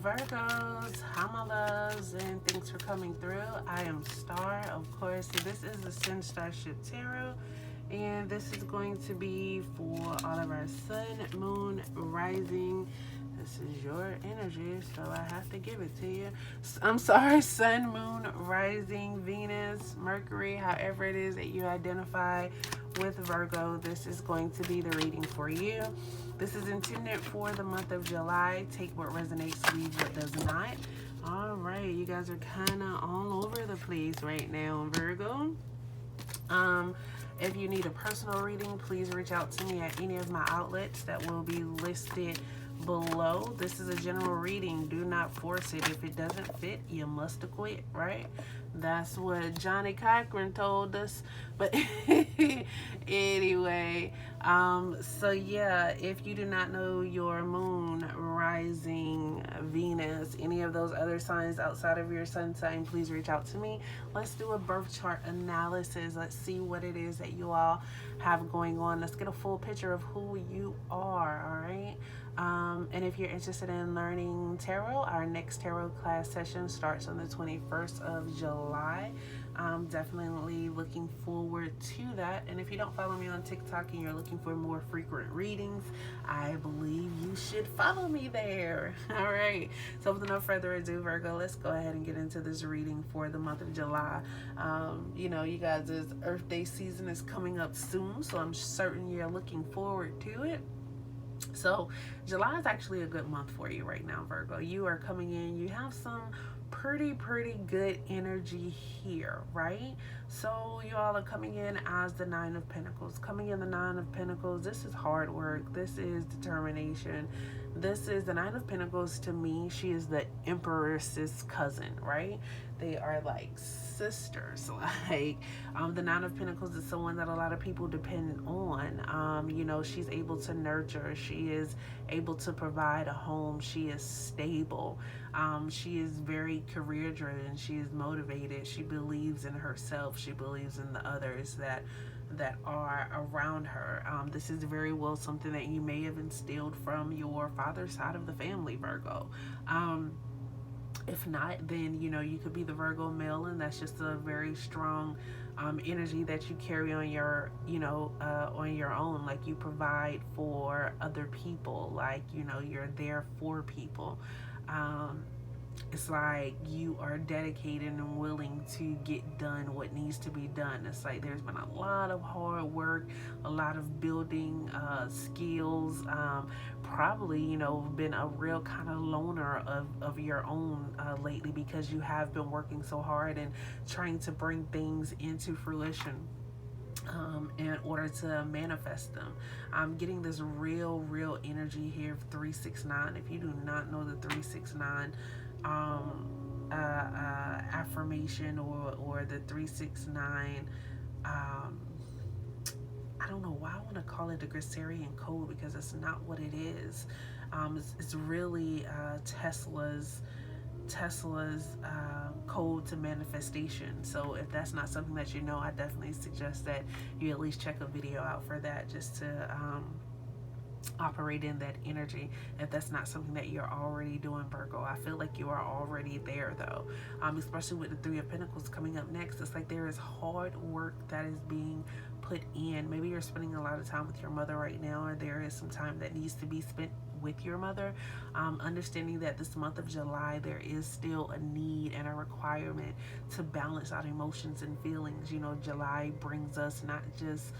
Virgos, hi my loves, and thanks for coming through. I am Star, of course. So this is the ascendstar Tarot, and this is going to be for all of our sun, moon, rising. This is your energy, so I have to give it to you. I'm sorry, sun, moon, rising, Venus, Mercury, however it is that you identify with Virgo, this is going to be the reading for you. This is intended for the month of July. Take what resonates, leave what does not. All right, you guys are kind of all over the place right now, Virgo. If you need a personal reading, please reach out to me at any of my outlets that will be listed below. This is a general reading. Do not force it. If it doesn't fit, you must quit, right? That's what Johnny Cochran told us. But anyway, so yeah, if you do not know your moon, rising, Venus, any of those other signs outside of your sun sign, please reach out to me. Let's do a birth chart analysis. Let's see what it is that you all have going on. Let's get a full picture of who you are, all right? And if you're interested in learning tarot, our next tarot class session starts on the 21st of July. I'm definitely looking forward to that. And if you don't follow me on TikTok and you're looking for more frequent readings, I believe you should follow me there. All right. So with no further ado, Virgo, let's go ahead and get into this reading for the month of July. You know, you guys' Earth Day season is coming up soon, so I'm certain you're looking forward to it. So July is actually a good month for you right now, Virgo. You are coming in, you have some pretty good energy here, right? So you all are coming in as the Nine of Pentacles. Coming in the Nine of Pentacles, this is hard work, this is determination. This is the Nine of Pentacles. To me, she is the Empress's cousin, right? They are like sisters. Like the Nine of Pentacles is someone that a lot of people depend on. You know, she's able to nurture, she is able to provide a home, she is stable, she is very career driven, she is motivated, she believes in herself, she believes in the others that are around her. This is very well something that you may have instilled from your father's side of the family, Virgo. If not, then you know, you could be the Virgo male, and that's just a very strong energy that you carry on your, you know, on your own. Like you provide for other people, like, you know, you're there for people. It's like you are dedicated and willing to get done what needs to be done. It's like there's been a lot of hard work, a lot of building skills, probably, you know, been a real kind of loner of your own lately, because you have been working so hard and trying to bring things into fruition in order to manifest them. I'm getting this real energy here of 369. If you do not know the 369 affirmation or the 369, I don't know why I want to call it the Gregorian code, because it's not what it is. It's really Tesla's code to manifestation. So if that's not something that you know, I definitely suggest that you at least check a video out for that, just to operate in that energy. If that's not something that you're already doing, Virgo, I feel like you are already there though. Especially with the Three of Pentacles coming up next, it's like there is hard work that is being put in. Maybe you're spending a lot of time with your mother right now, or there is some time that needs to be spent with your mother. Understanding that this month of July, there is still a need and a requirement to balance out emotions and feelings. You know, July brings us not just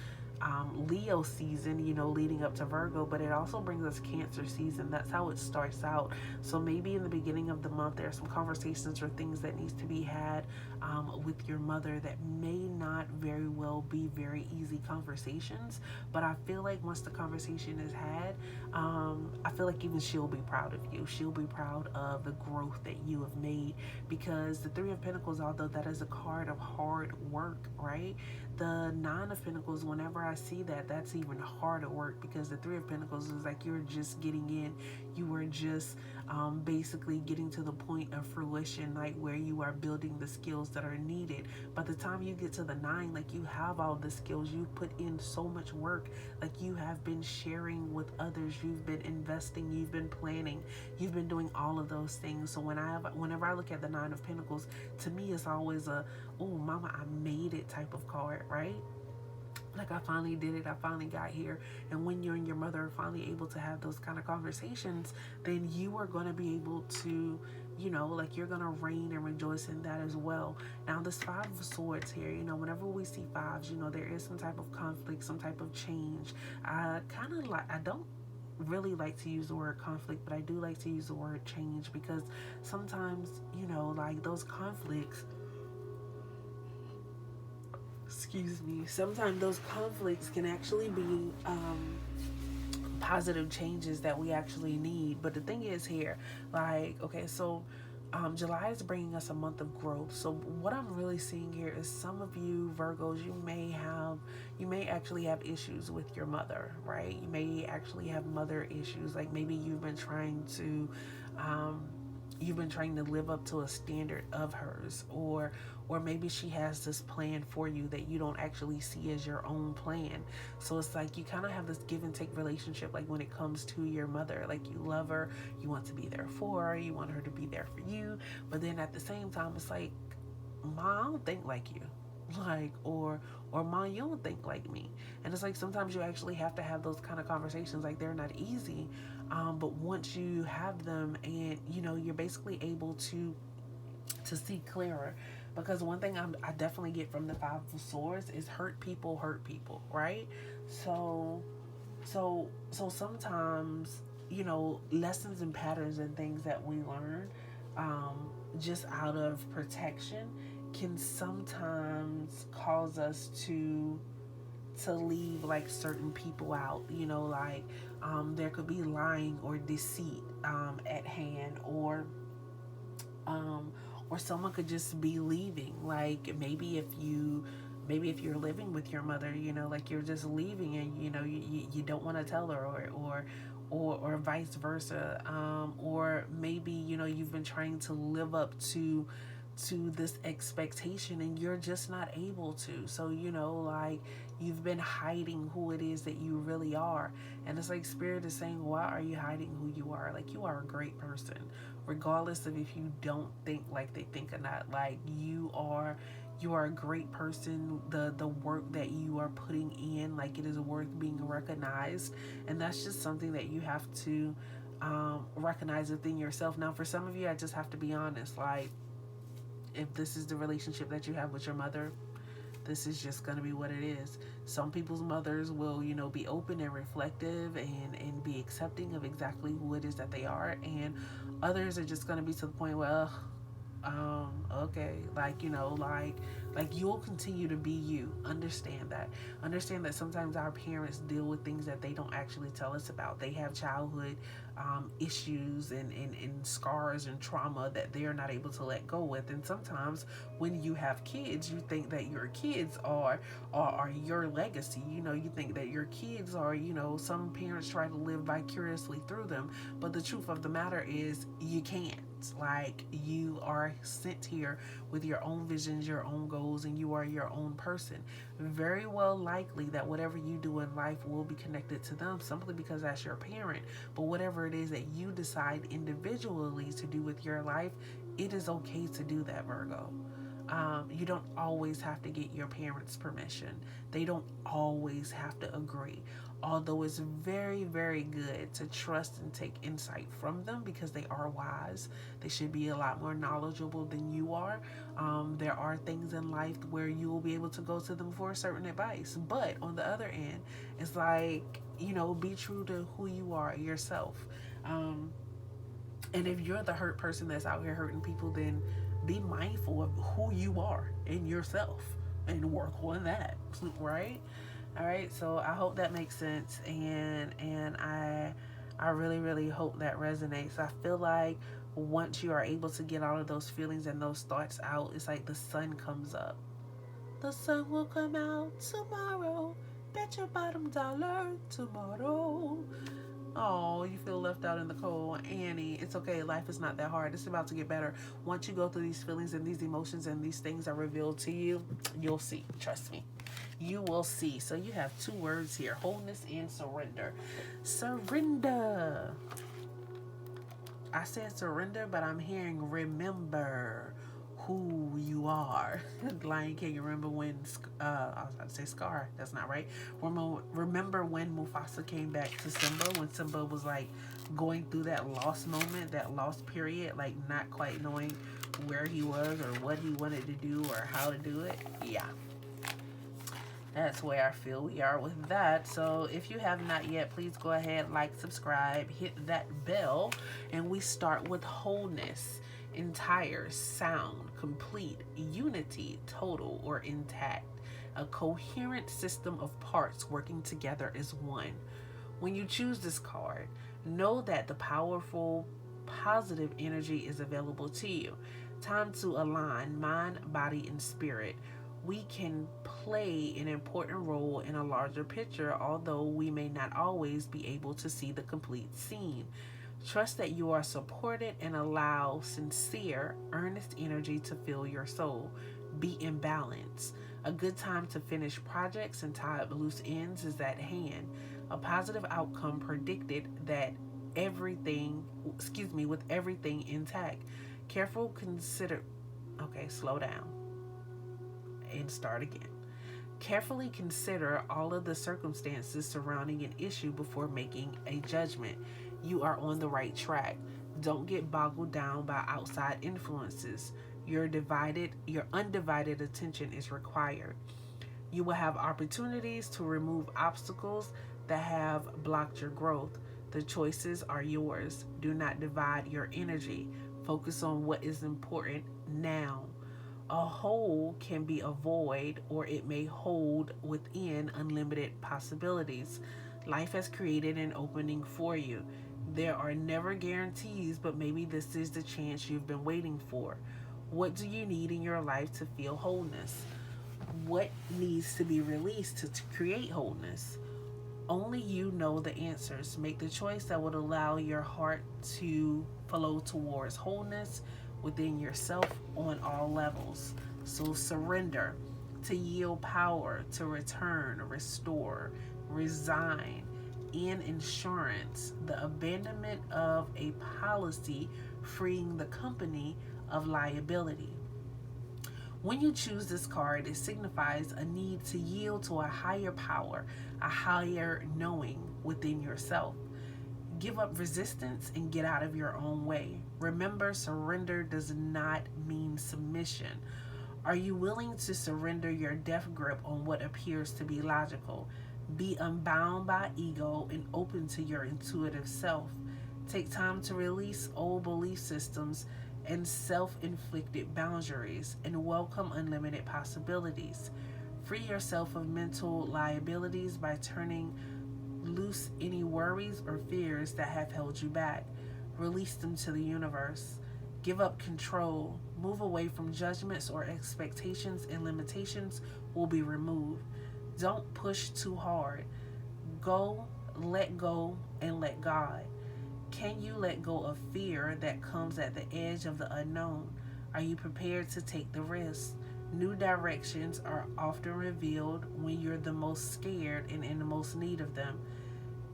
Leo season, you know, leading up to Virgo, but it also brings us Cancer season. That's how it starts out. So maybe in the beginning of the month, there are some conversations or things that needs to be had with your mother that may not very well be very easy conversations, but I feel like once the conversation is had, I feel like even she'll be proud of you. She'll be proud of the growth that you have made, because the Three of Pentacles, although that is a card of hard work, right, The Nine of Pentacles, whenever I see that, that's even harder work, because the Three of Pentacles is like you're just getting in. You were just basically getting to the point of fruition, like where you are building the skills that are needed. By the time you get to the Nine, like you have all the skills. You put in so much work. Like you have been sharing with others. You've been investing. You've been planning. You've been doing all of those things. So whenever I look at the Nine of Pentacles, to me it's always a, oh mama, I made it type of card, right? Like I finally did it, I finally got here. And when you and your mother are finally able to have those kind of conversations, then you are going to be able to, like you're going to reign and rejoice in that as well. Now this Five of Swords here, whenever we see fives, there is some type of conflict, some type of change. I don't really like to use the word conflict, but I do like to use the word change, because sometimes, like those conflicts, excuse me, sometimes those conflicts can actually be positive changes that we actually need. But the thing is here, like, okay, so July is bringing us a month of growth. So what I'm really seeing here is some of you Virgos, you may actually have issues with your mother, right? You may actually have mother issues. Like maybe you've been trying to live up to a standard of hers, or maybe she has this plan for you that you don't actually see as your own plan. So it's like you kind of have this give and take relationship, like when it comes to your mother. Like you love her, you want to be there for her, you want her to be there for you, but then at the same time it's like, Ma, I don't think like you. Like, or Ma, you don't think like me. And it's like sometimes you actually have to have those kind of conversations. Like they're not easy, but once you have them, and you're basically able to see clearer. Because one thing I definitely get from the Five of Swords is hurt people, right? So sometimes, lessons and patterns and things that we learn just out of protection can sometimes cause us to leave like certain people out. Like there could be lying or deceit at hand, or someone could just be leaving. Like maybe if you're living with your mother, like you're just leaving, and you don't want to tell her, or vice versa, or maybe you've been trying to live up to this expectation and you're just not able to. So like you've been hiding who it is that you really are. And it's like Spirit is saying, why are you hiding who you are? Like you are a great person, regardless of if you don't think like they think or not. Like you are a great person. The work that you are putting in, like it is worth being recognized. And that's just something that you have to recognize within yourself. Now for some of you, I just have to be honest, like if this is the relationship that you have with your mother, this is just going to be what it is. Some people's mothers will, be open and reflective and be accepting of exactly who it is that they are. And others are just going to be to the point where, okay, like you'll continue to be you. Understand that sometimes our parents deal with things that they don't actually tell us about. They have childhood issues and scars and trauma that they are not able to let go with. And sometimes when you have kids, you think that your kids are your legacy. You think that your kids are, some parents try to live vicariously through them, but the truth of the matter is you can't. Like you are sent here with your own visions, your own goals, and you are your own person. Very well likely that whatever you do in life will be connected to them, simply because that's your parent. But whatever it is that you decide individually to do with your life, it is okay to do that, Virgo. You don't always have to get your parents' permission. They don't always have to agree. Although it's very, very good to trust and take insight from them, because they are wise. They should be a lot more knowledgeable than you are. There are things in life where you will be able to go to them for certain advice. But on the other end, it's like, be true to who you are yourself. And if you're the hurt person that's out here hurting people, then be mindful of who you are in yourself and work on that, right? All right, so I hope that makes sense, and I really, really hope that resonates. I feel like once you are able to get all of those feelings and those thoughts out, it's like the sun comes up. The sun will come out tomorrow. Bet your bottom dollar tomorrow. Oh, you feel left out in the cold. Annie, it's okay. Life is not that hard. It's about to get better. Once you go through these feelings and these emotions and these things are revealed to you, you'll see. Trust me. You will see. So you have two words here, wholeness and surrender. Surrender. I said surrender, but I'm hearing remember who you are. Lion King, remember when, I was about to say Scar, that's not right. Remember when Mufasa came back to Simba, when Simba was like going through that lost moment, that lost period, like not quite knowing where he was or what he wanted to do or how to do it? Yeah. That's where I feel we are with that. So if you have not yet, please go ahead, like, subscribe, hit that bell, and we start with wholeness. Entire, sound, complete, unity, total, or intact. A coherent system of parts working together as one. When you choose this card, know that the powerful, positive energy is available to you. Time to align mind, body, and spirit. We can play an important role in a larger picture, although we may not always be able to see the complete scene. Trust that you are supported and allow sincere, earnest energy to fill your soul. Be in balance. A good time to finish projects and tie up loose ends is at hand. A positive outcome predicted with everything intact. Slow down and start again. Carefully consider all of the circumstances surrounding an issue before making a judgment. You are on the right track. Don't get boggled down by outside influences. Your undivided attention is required. You will have opportunities to remove obstacles that have blocked your growth. The choices are yours. Do not divide your energy. Focus on what is important now. A hole can be a void, or it may hold within unlimited possibilities. Life has created an opening for you. There are never guarantees, but maybe this is the chance you've been waiting for. What do you need in your life to feel wholeness? What needs to be released to create wholeness? Only you know the answers. Make the choice that would allow your heart to flow towards wholeness within yourself on all levels. So surrender, to yield power, to return, restore, resign, in insurance, the abandonment of a policy freeing the company of liability. When you choose this card, it signifies a need to yield to a higher power, a higher knowing within yourself. Give up resistance and get out of your own way. Remember, surrender does not mean submission. Are you willing to surrender your death grip on what appears to be logical? Be unbound by ego and open to your intuitive self. Take time to release old belief systems and self-inflicted boundaries and welcome unlimited possibilities. Free yourself of mental liabilities by turning loose any worries or fears that have held you back. Release them to the universe. Give up control. Move away from judgments or expectations, and limitations will be removed. Don't push too hard. Let go, and let God. Can you let go of fear that comes at the edge of the unknown? Are you prepared to take the risk? New directions are often revealed when you're the most scared and in the most need of them.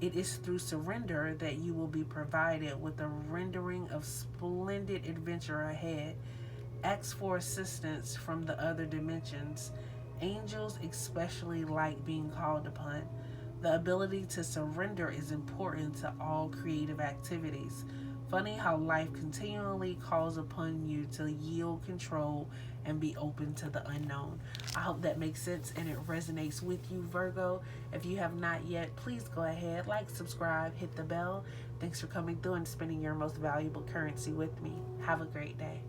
It is through surrender that you will be provided with a rendering of splendid adventure ahead. Ask for assistance from the other dimensions. Angels especially like being called upon. The ability to surrender is important to all creative activities. Funny how life continually calls upon you to yield control and be open to the unknown. I hope that makes sense and it resonates with you, Virgo. If you have not yet, please go ahead, like, subscribe, hit the bell. Thanks for coming through and spending your most valuable currency with me. Have a great day.